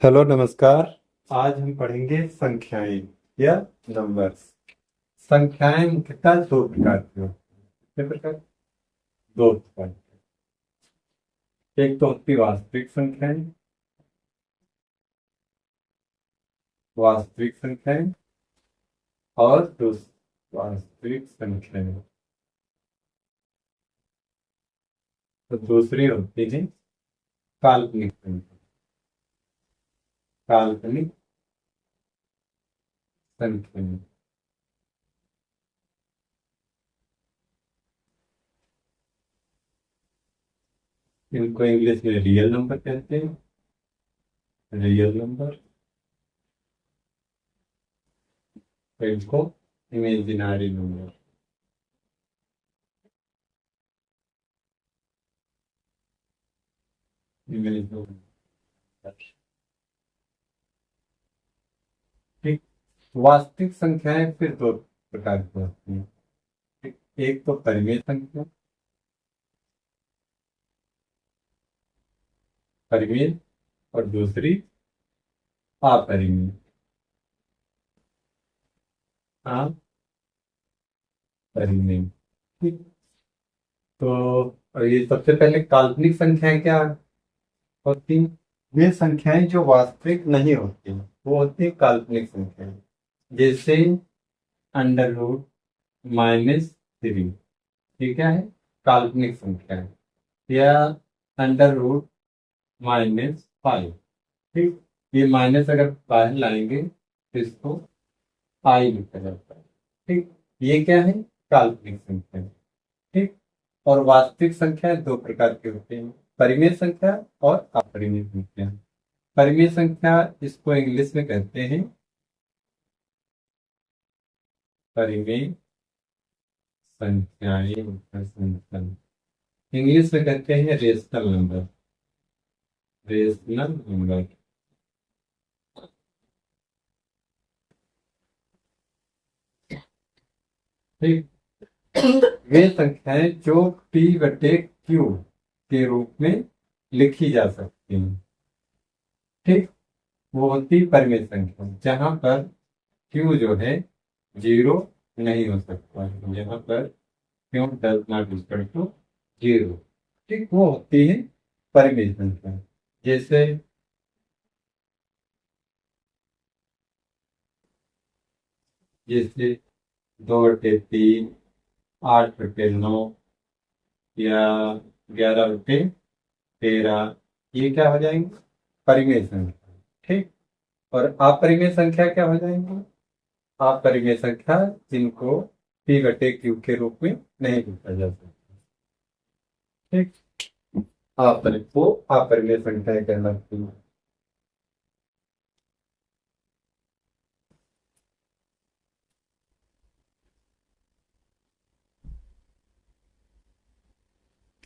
Hello नमस्कार। आज हम पढ़ेंगे संख्याएं या नंबर्स। संख्याएं मुख्यतः दो प्रकार की होती हैं। कितने प्रकार? दो प्रकार की। एक तो होती वास्तविक संख्याएं, वास्तविक संख्याएं और वास्तविक संख्याएं। तो दूसरी होती है काल्पनिक संख्या। काल्पनिक संख्याएं। इनको इंग्लिश में रियल नंबर कहते हैं। Real number. इनको इमेजिनरी नंबर। इमेजिनरी। ठीक। वास्तविक संख्याएं फिर दो प्रकार की होती हैं। ठीक। एक तो परिमेय संख्या। परिमेय। और दूसरी अपरिमेय। अपरिमेय। ठीक। तो ये सबसे पहले काल्पनिक संख्याएं क्या होती हैं? ये संख्याएं जो वास्तविक नहीं होती वो होती है काल्पनिक संख्याएं। जैसे √-3। ठीक है, काल्पनिक संख्या है। या √-5। ठीक। ये माइनस अगर बाहर लाएंगे तो इसको आई लिखा जाता है। ठीक। ये क्या है? काल्पनिक संख्या है। ठीक। और वास्तविक संख्या दो प्रकार की होती हैं, परिमेय संख्या और अपरिमेय संख्या। परिमेय संख्या इसको इंग्लिश में कहते हैं परिमेय संख्याएं। इंग्लिश में कहते हैं रेशनल नंबर। Rational number. ठीक। वे संख्याएं जो P/Q के रूप में लिखी जा सकती हैं। ठीक। वो होती परिमेय संख्या जहां पर Q जो है जीरो नहीं हो सकता है। यहाँ पर Q does not equal to zero. ठीक। वो होती है परिमेय संख्या। जैसे जैसे 2/3, 8/9 या 11/13, ये क्या हो जाएंगे? परिमेय संख्या। ठीक। और अपरिमेय संख्या क्या हो जाएंगे? अपरिमेय संख्या जिनको P/Q के रूप में नहीं लिखा जा सकता। ठीक। अपरिमेय संख्या कहलाती है।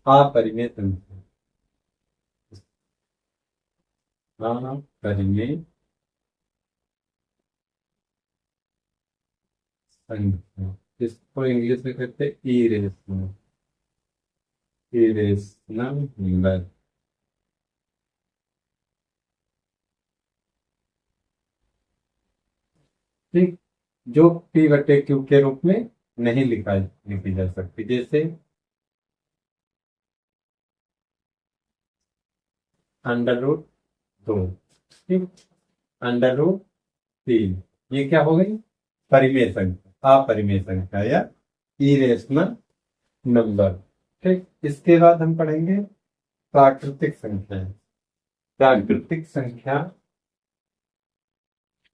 अपरिमेय संख्या। हाँ, परिमेय संख्या। इसको इंग्लिश में कहते हैं इरेशनल। Irrational number. ठीक। जो P/Q के रूप में नहीं लिखी जा सकती। जैसे √2। ठीक। √3। ये क्या हो गई? परिमेय संख्या, अपरिमेय संख्या या इरेशनल नंबर। ठीक। इसके बाद हम पढ़ेंगे प्राकृतिक संख्या। प्राकृतिक संख्या।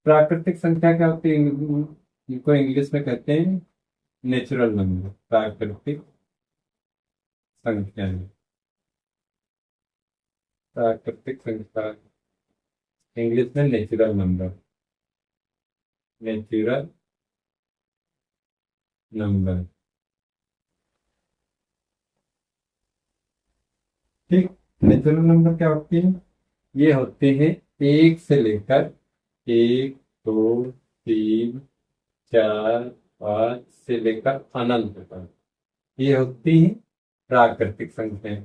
प्राकृतिक संख्या क्या होती है? इनको इंग्लिश में कहते हैं नेचुरल नंबर। प्राकृतिक संख्या। प्राकृतिक संख्या इंग्लिश में नेचुरल नंबर। Natural number. ठीक। नेचुरल नंबर क्या होती है? ये होते हैं एक से लेकर 1, 2, 3, 4, 5 से लेकर अनंत तक। ये होती है प्राकृतिक संख्याएं।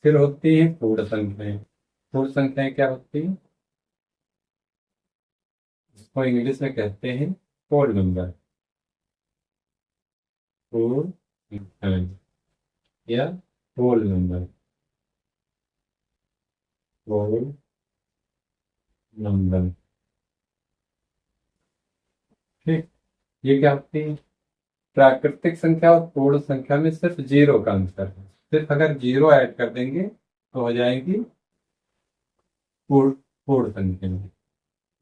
फिर होती है पूर्ण संख्याएं। पूर्ण संख्याएं क्या होती है? जिसको इंग्लिश में कहते हैं होल नंबर, होल या होल नंबर, होल नंबर। ठीक, ये क्या होती है? प्राकृतिक संख्या और पूर्ण संख्या में सिर्फ जीरो का अंतर है। सिर्फ अगर जीरो ऐड कर देंगे तो हो जाएगी पूर्ण पूर्ण संख्या में।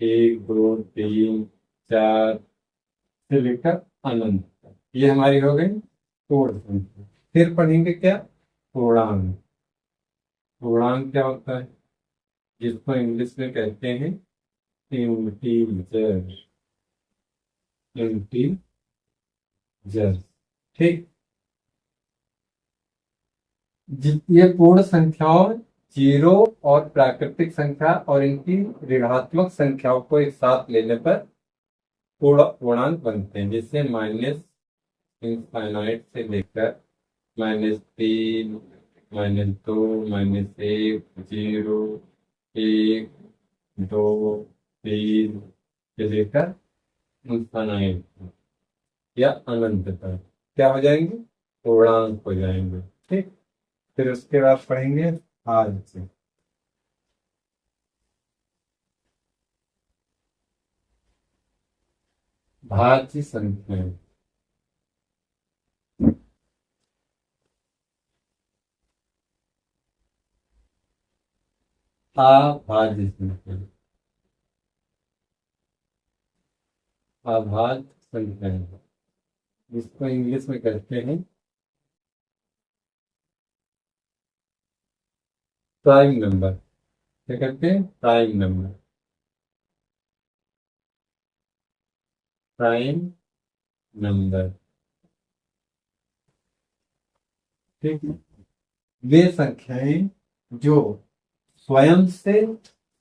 एक, दो, तीन, चार से लेकर अनंत तक, ये हमारी हो गई पूर्ण संख्या। फिर पढ़ेंगे क्या? पूर्णांक। पूर्णांक क्या होता है? जिसको इंग्लिश में कहते हैं इंटीजर, इंटीजर। ठीक, ये पूर्ण संख्याओं, जीरो और प्राकृतिक संख्या और इनकी ऋणात्मक संख्याओं को एक साथ लेने पर पूर्णांक बनते हैं। जैसे माइनस इनफाइनाइट से लेकर -3, -2, -1, 0, 1, 2, 3 से लेकर इनफाइनाइट या अनंत तक क्या हो जाएंगे? पूर्णांक हो जाएंगे। ठीक, फिर उसके बाद पढ़ेंगे आज से भाज्य संख्याएं। अभाज्य संख्या, अभाज्य संख्याएं, जिसको इंग्लिश में कहते हैं प्राइम नंबर। क्या कहते हैं? Prime number, prime number. ठीक है, वे संख्याएं जो स्वयं से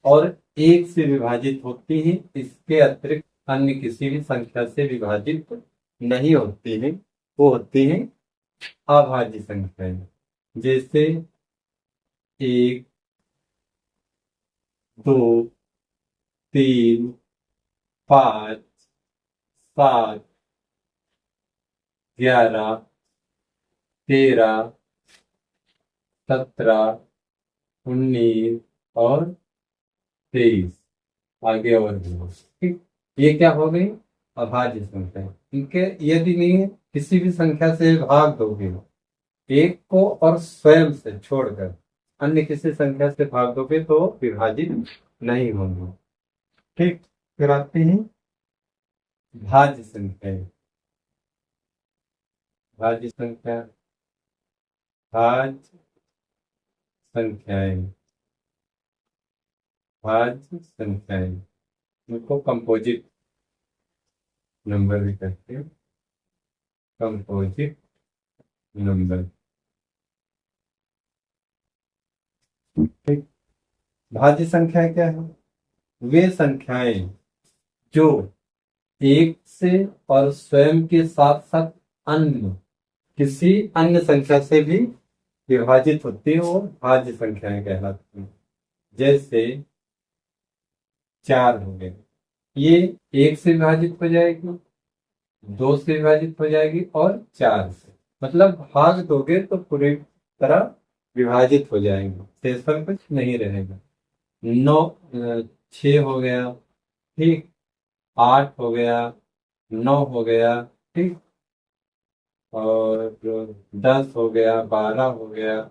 और एक से विभाजित होती हैं, इसके अतिरिक्त अन्य किसी भी संख्या से विभाजित नहीं होती हैं, वो होती हैं अभाज्य संख्याएं। जैसे 1, 2, 3, 5, 7, 11, 13, 17, 19 और 23, आगे और भी। ठीक, ये क्या हो गई? अभाज्य संख्या। इनके यदि नहीं किसी भी संख्या से भाग दोगे एक को और स्वयं से छोड़कर अन्य किसी संख्या से भाग दोगे तो विभाजित नहीं होंगे। ठीक, फिर आती है भाज्य संख्या। भाज्य संख्या, भाज्य संख्याएं, भाज्य संख्याएं, उनको कंपोजिट नंबर भी कहते हैं, कंपोजिट नंबर। ठीक, भाज्य संख्या क्या है? वे संख्याएं जो एक से और स्वयं के साथ साथ अन्य किसी अन्य संख्या से भी विभाजित होती है, वो भाज्य संख्याएं कहलाती हैं। जैसे 4 हो गए, ये एक से विभाजित हो जाएगी, 2 से विभाजित हो जाएगी और 4 से, मतलब भाग दोगे तो पूरी तरह विभाजित हो जाएंगे, शेषफल कुछ नहीं रहेगा। 9, 6 हो गया, ठीक, 8 हो गया, 9 हो गया, ठीक, और 10 हो गया, 12 हो गया,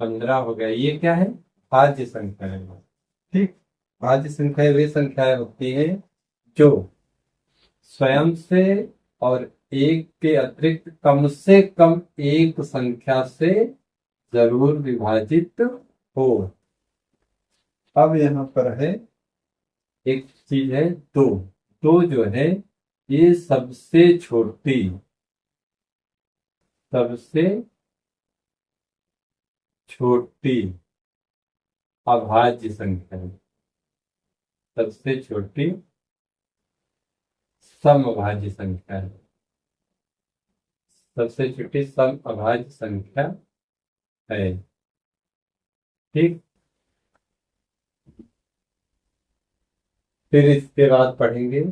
15 हो गया, ये क्या है? भाज्य संख्या है। ठीक, भाज्य संख्या वे संख्याएं होती है जो स्वयं से और एक के अतिरिक्त कम से कम एक संख्या से जरूर विभाजित हो। अब यहाँ पर है एक चीज है दो। दो जो है ये सबसे छोटी, सबसे छोटी अभाज्य संख्या है, सबसे छोटी समअभाज्य संख्या है, सबसे छोटी समअभाज्य संख्या है। ठीक, फिर इसके बाद पढ़ेंगे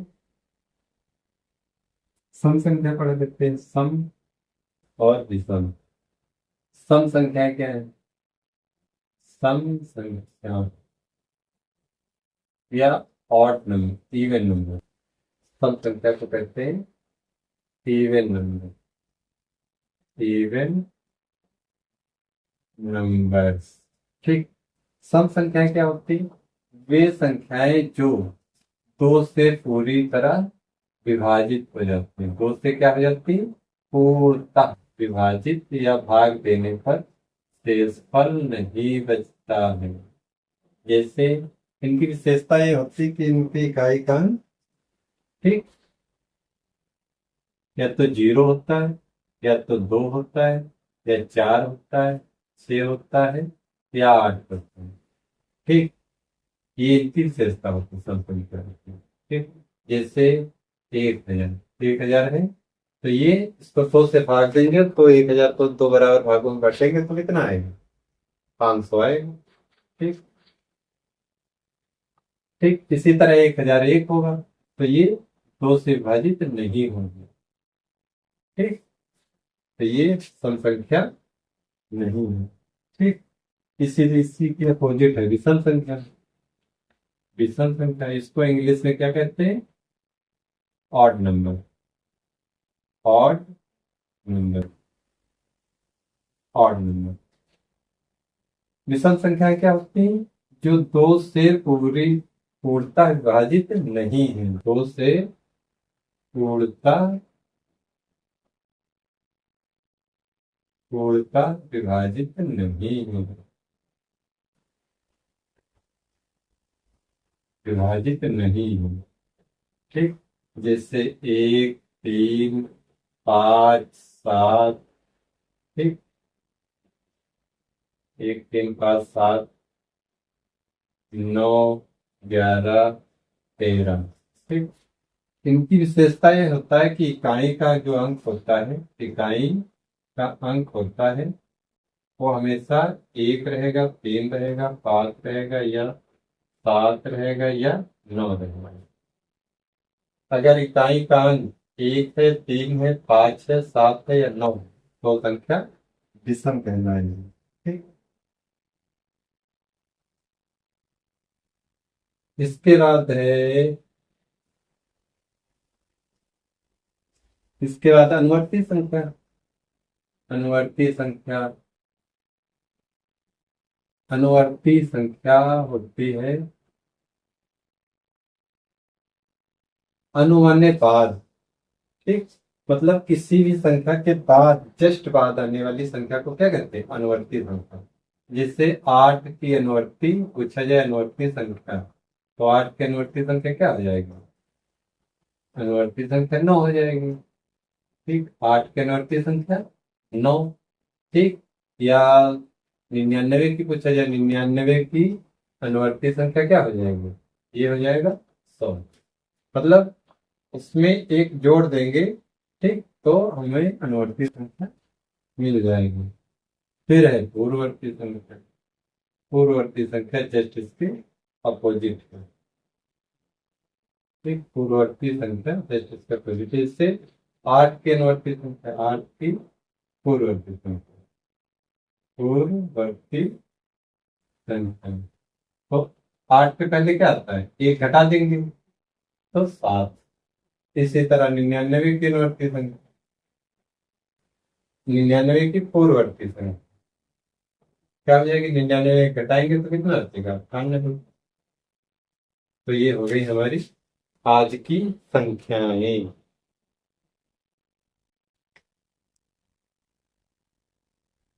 सम संख्या पढ़ लेते हैं। सम और विषम। सम संख्या क्या है? सम संख्या या ऑड नंबर, इवन नंबर। सम संख्या को कहते हैं इवन नंबर, इवन नंबर्स। ठीक। सम संख्याएं क्या होती हैं? वे संख्याएं जो दो से पूरी तरह विभाजित हो जाती हैं। दो से क्या हो जाती है? पूर्णतः विभाजित या भाग देने पर शेषफल नहीं बचता है। जैसे इनकी विशेषता ये होती है कि इनकी इकाई का अंक, ठीक, या तो 0 होता है, या तो 2 होता है, या 4 होता है, 6 होता है, या 8 होता है। ठीक। ये इनकी विशेषता होती है, सब संख्या होती है। ठीक। जैसे 1000, 1000 है, तो ये इसको 100 से भाग देंगे तो 1000 को दो बराबर भागों में बांटेंगे तो कितना आएगा? 500 आएगा। ठीक। ठीक इसी तरह 1001 होगा, तो ये 2 से विभाजित नहीं होंगे। ठीक। तो ये सम संख्या नहीं है। ठीक। इसीलिए इसी की अपोजिट है विषम संख्या। विषम संख्या इसको इंग्लिश में क्या कहते हैं? Odd number. Odd number, odd number. विषम संख्या क्या होती है? जो दो से पूर्णतः विभाजित नहीं है। दो से पूर्णतः विभाजित नहीं है। विभाजित नहीं है। ठीक। जैसे 1, 3, 5, 7। ठीक। 1, 3, 5, 7, 9, 11, 13। ठीक। इनकी विशेषता ये होता है कि इकाई का जो अंक होता है, इकाई का अंक होता है, वो हमेशा 1 रहेगा, 3 रहेगा, 5 रहेगा, या 7 रहेगा, या 9 रहेगा। अगर इकाई का अंक 1 है, 3 है, 5 है, 7 है, या 9 है, तो संख्या विषम कहलाएगी। ठीक। इसके बाद है, इसके बाद अनुवर्ती संख्या। अनुवर्ती संख्या, अनुवर्ती संख्या होती है अनु माने बाद। ठीक। मतलब किसी भी संख्या के बाद, जस्ट बाद आने वाली संख्या को क्या कहते हैं? अनुवर्ती संख्या। जिससे 8 की अनुवर्ती पूछा जाए, अनुवर्ती संख्या, तो 8 की अनुवर्ती संख्या क्या हो जाएगी? अनुवर्ती संख्या 9 हो जाएगी। ठीक। 8 की अनुवर्ती संख्या 9। ठीक। या 99 की पूछा जाए, 99 की अनुवर्ती संख्या क्या हो जाएगी? ये हो जाएगा 100। मतलब उसमें एक जोड़ देंगे, ठीक, तो हमें अनुवर्ती संख्या मिल जाएगी। फिर है पूर्ववर्ती संख्या। पूर्ववर्ती संख्या जस्ट इसके अपोजिट है। ठीक। पूर्ववर्ती संख्या जस्ट इसके अपोजिट है। इससे 8 की अनुवर्ती संख्या, 8 की पूर्ववर्ती संख्या, पूर्ववर्ती संख्या। तो 8 पे पहले क्या आता है? 1 घटा देंगे तो 7। इसी तरह 99 की अनुवर्ती संख्या, 99 की पूर्ववर्ती संख्या क्या हो जाएगी? 99 घटाएंगे तो कितना बचेगा? 98। तो ये हो गई हमारी आज की संख्याएं।